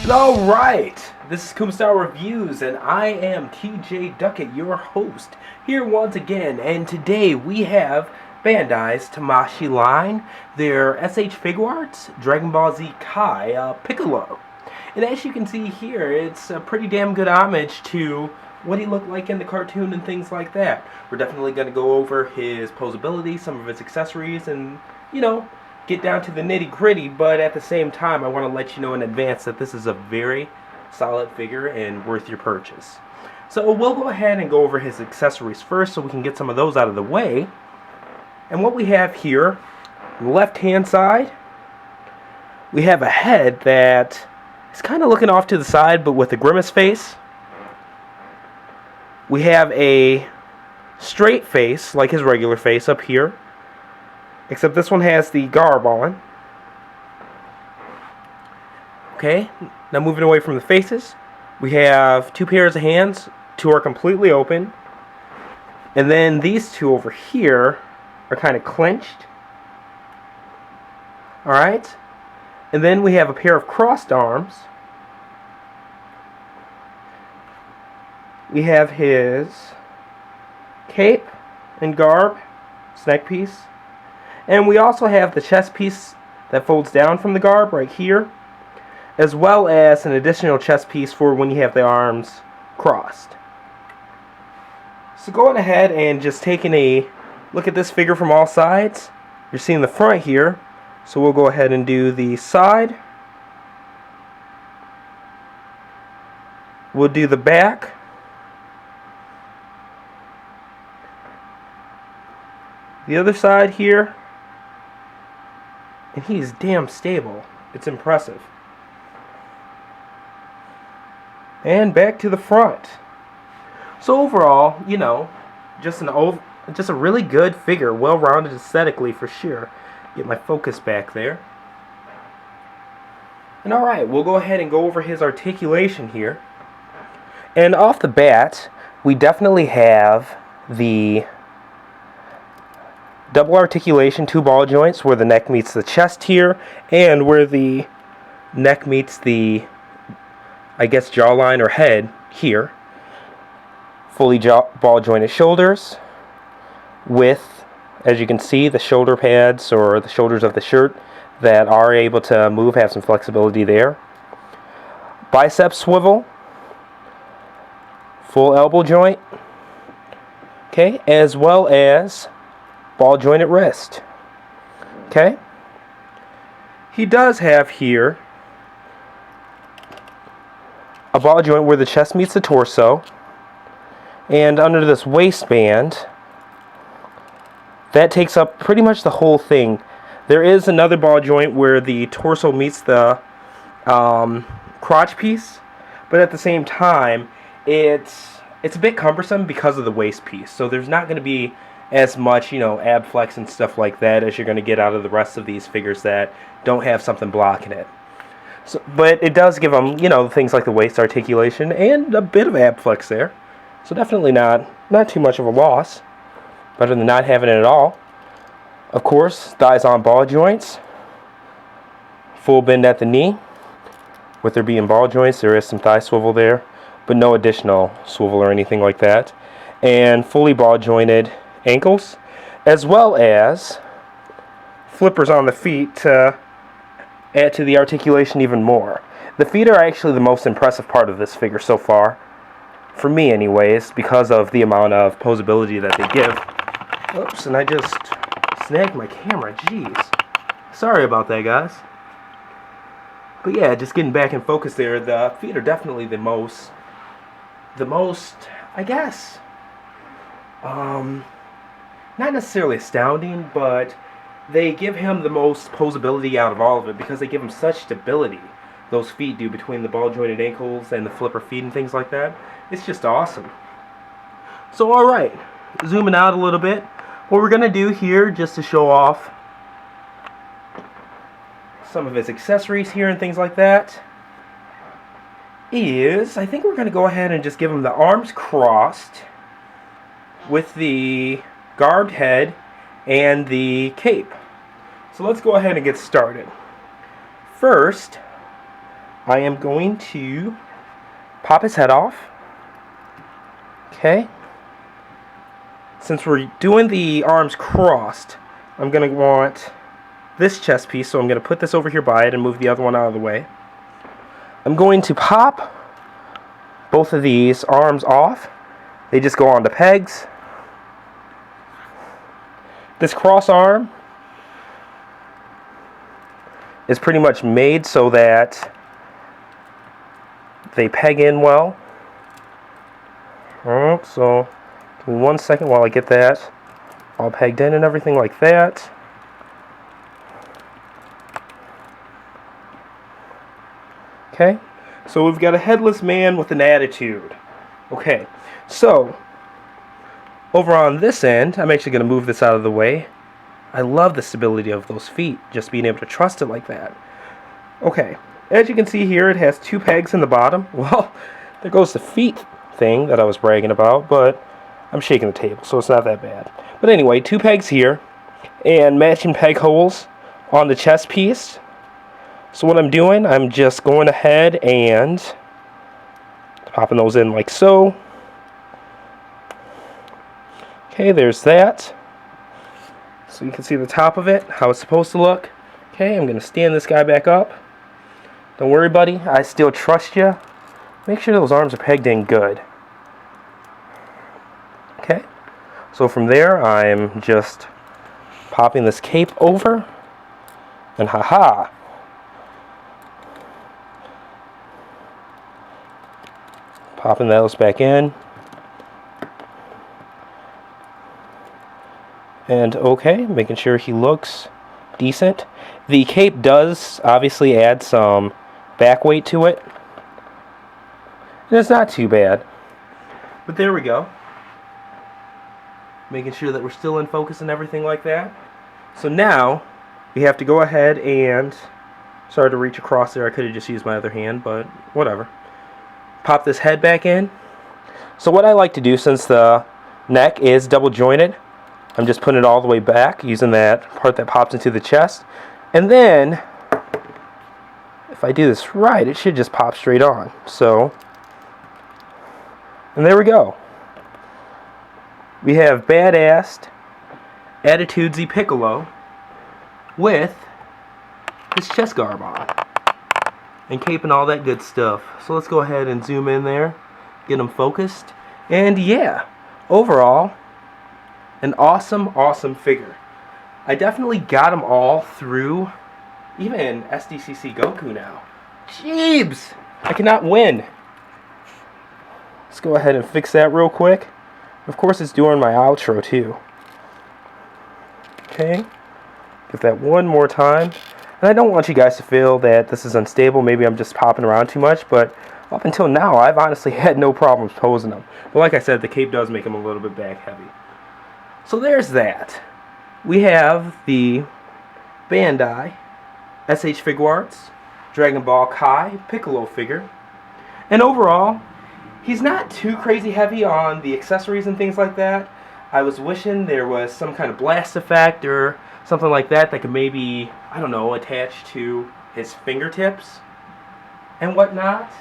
Alright, this is Kumstar Reviews, and I am TJ Duckett, your host, here once again, and today we have Bandai's Tamashii line, their SH Figuarts, Dragon Ball Z Kai, Piccolo. And as you can see here, it's a pretty damn good homage to what he looked like in the cartoon and things like that. We're definitely going to go over his posability, some of his accessories, and, get down to the nitty-gritty, but at the same time, I want to let you know in advance that this is a very solid figure and worth your purchase. So we'll go ahead and go over his accessories first so we can get some of those out of the way. And what we have here, on the left-hand side, we have a head that is kind of looking off to the side, but with a grimace face. We have a straight face, like his regular face up here. Except this one has the garb on. Okay, now moving away from the faces, we have two pairs of hands. Two are completely open. And then these two over here are kind of clenched. Alright. And then we have a pair of crossed arms. We have his cape and garb, neck piece. And we also have the chest piece that folds down from the garb right here, as well as an additional chest piece for when you have the arms crossed. So going ahead and just taking a look at this figure from all sides, you're seeing the front here, so we'll go ahead and do the side. We'll do the back. The other side here. And he's damn stable. It's impressive. And back to the front. So overall, just a really good figure, well-rounded aesthetically for sure. Get my focus back there. And alright, we'll go ahead and go over his articulation here. And off the bat, we definitely have the double articulation, two ball joints where the neck meets the chest here, and where the neck meets the, jawline or head here. Fully ball jointed shoulders with, as you can see, the shoulder pads or the shoulders of the shirt that are able to move, have some flexibility there. Bicep swivel, full elbow joint, okay, as well as ball jointed wrist. Okay? He does have here a ball joint where the chest meets the torso, and under this waistband that takes up pretty much the whole thing. There is another ball joint where the torso meets the crotch piece, but at the same time it's a bit cumbersome because of the waist piece, so there's not going to be as much, ab flex and stuff like that as you're going to get out of the rest of these figures that don't have something blocking it. So, but it does give them, things like the waist articulation and a bit of ab flex there. So definitely not too much of a loss. Better than not having it at all. Of course, thighs on ball joints. Full bend at the knee. With there being ball joints, there is some thigh swivel there, but no additional swivel or anything like that. And fully ball jointed ankles, as well as flippers on the feet to add to the articulation even more. The feet are actually the most impressive part of this figure so far, for me anyways, because of the amount of posability that they give. Oops, and I just snagged my camera, jeez. Sorry about that, guys. But yeah, just getting back in focus there, the feet are definitely the most, I guess, not necessarily astounding, but they give him the most posability out of all of it because they give him such stability. Those feet do, between the ball jointed ankles and the flipper feet and things like that. It's just awesome. So alright, zooming out a little bit, what we're going to do here, just to show off some of his accessories here and things like that, is, I think we're going to go ahead and just give him the arms crossed with the garbed head and the cape. So let's go ahead and get started. First, I am going to pop his head off. Okay. Since we're doing the arms crossed, I'm going to want this chest piece, so I'm going to put this over here by it and move the other one out of the way. I'm going to pop both of these arms off. They just go onto pegs. This cross arm is pretty much made so that they peg in well. Alright, so give me 1 second while I get that all pegged in and everything like that. Okay, so we've got a headless man with an attitude. Okay, so over on this end, I'm actually going to move this out of the way. I love the stability of those feet, just being able to trust it like that. Okay, as you can see here, it has 2 pegs in the bottom. Well, there goes the feet thing that I was bragging about, but I'm shaking the table, so it's not that bad. But anyway, 2 pegs here, and matching peg holes on the chest piece. So what I'm doing, I'm just going ahead and popping those in like so. Okay, there's that. So you can see the top of it, how it's supposed to look. Okay, I'm going to stand this guy back up. Don't worry, buddy, I still trust you. Make sure those arms are pegged in good. Okay, so from there, I'm just popping this cape over, and haha. Popping those back in. And okay, making sure he looks decent. The cape does obviously add some back weight to it. And it's not too bad. But there we go. Making sure that we're still in focus and everything like that. So now, we have to go ahead and... Sorry to reach across there, I could have just used my other hand, but whatever. Pop this head back in. So what I like to do, since the neck is double jointed, I'm just putting it all the way back using that part that pops into the chest. And then, if I do this right, it should just pop straight on. So, and there we go. We have badass attitudesy Piccolo with his chest garb on. And cape and all that good stuff. So let's go ahead and zoom in there, get them focused, and yeah, overall, an awesome figure. I definitely got them all through, even SDCC Goku now. Jeebs! I cannot win. Let's go ahead and fix that real quick. Of course, it's doing my outro too. Okay, give that one more time. And I don't want you guys to feel that this is unstable. Maybe I'm just popping around too much, but up until now, I've honestly had no problems posing them. But like I said, the cape does make them a little bit back heavy. So there's that. We have the Bandai SH Figuarts Dragon Ball Kai Piccolo figure. And overall, he's not too crazy heavy on the accessories and things like that. I was wishing there was some kind of blast effect or something like that that could maybe, I don't know, attach to his fingertips and whatnot.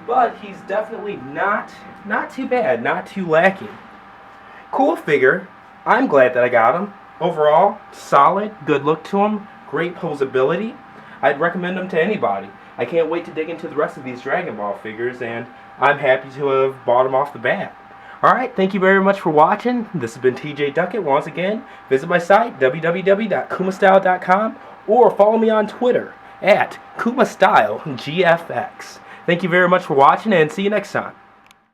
But he's definitely not too bad, not too lacking. Cool figure. I'm glad that I got him. Overall, solid, good look to him, great posability. I'd recommend him to anybody. I can't wait to dig into the rest of these Dragon Ball figures, and I'm happy to have bought them off the bat. Alright, thank you very much for watching. This has been TJ Duckett. Once again, visit my site, www.kumastyle.com, or follow me on Twitter at KumaStyleGFX. Thank you very much for watching, and see you next time.